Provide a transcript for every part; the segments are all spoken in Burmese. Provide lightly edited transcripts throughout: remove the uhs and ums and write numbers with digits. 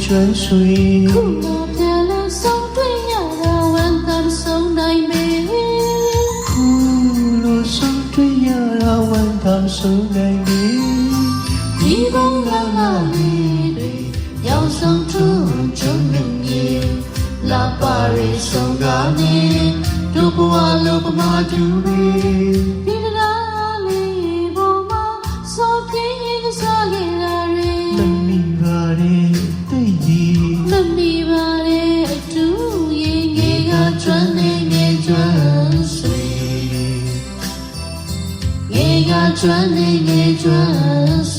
转水。苦乐别了送对呀啦，万当送来美。苦乐送对呀啦，万当送来美。一公啦啦哩哩，要送出就能耶。拉巴瑞送嘎尼，都不哇都不嘛就呗。转你转水，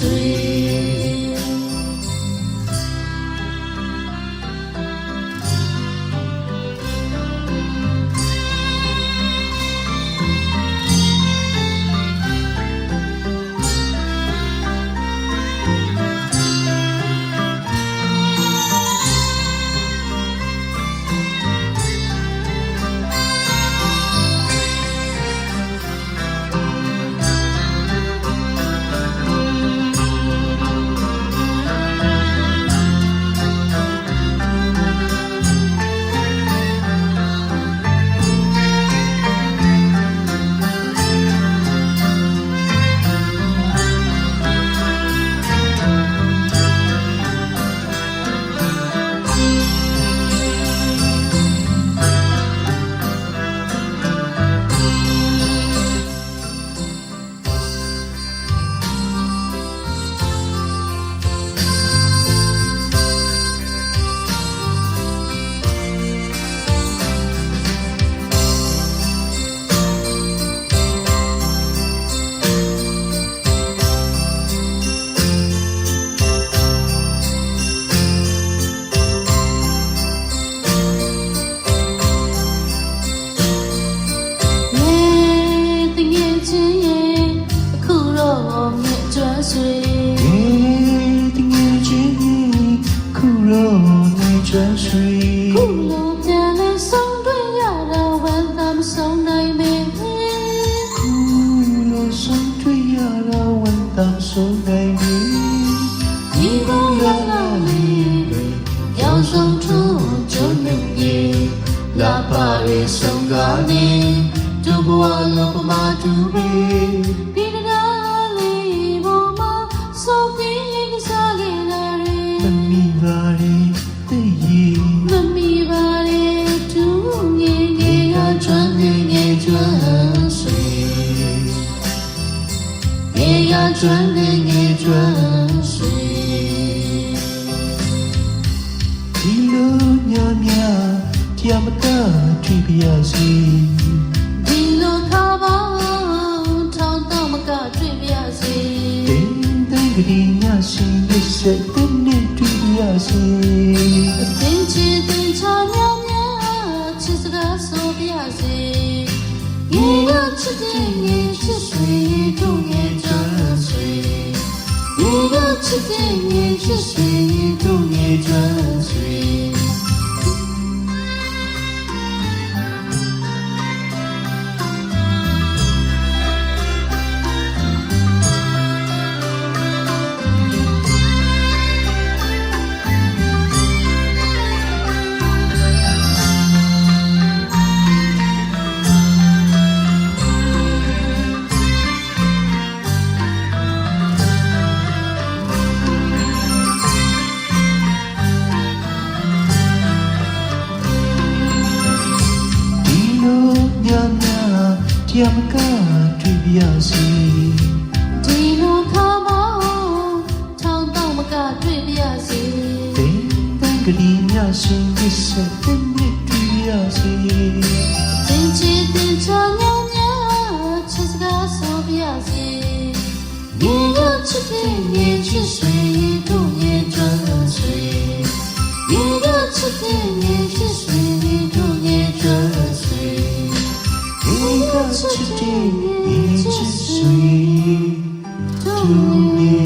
转水。苦乐别了送对呀啦，万当送来美。苦乐送对呀啦，万当送来美。一公啦啦哩哩，要送出就能耶。拉巴瑞送嘎尼，都不哇都不嘛就呗。转你转水，ဒီလိုများများတရားမကတွေ့ပြရစီ ဒီလိုခါပေါင်းထောင်တော့မကတွေ့ပြရစီ တင်းတင်းကလေးညရှင်ရဲ့စက်တဲ့နဲ့တွေ့ပြရစီ တင်းချစ်တင်းချများများချစ်စကားဆိုပြရစီရေရချစ်တဲ့ရေချစ်ဆွေတို့ရဲ့ကြွဆွေရေရချစ်တဲ့ရေချစ်ဆွေတို့ရဲ့ကြွဆွေတရားမကတွေ့ပြရစီဒီလိုခါမောင်းထောင်တော့မကတွေ့ပြရစီတင်းတင်းကလေးညရှင်ရဲ့စက်တဲ့နဲ့တွေ့ပြရစီတင်းချစ်တင်းချများများချစ်စကားဆိုပြရစီရေရချစ်တဲ့ရေချစ်ဆွေတို့ရဲ့ကြွဆွေရေရချစ်တဲ့ရေချစ်ဆွေတို့ရဲ့ကြွဆွေချစ်တဲ့ချစ်ဆွေတို့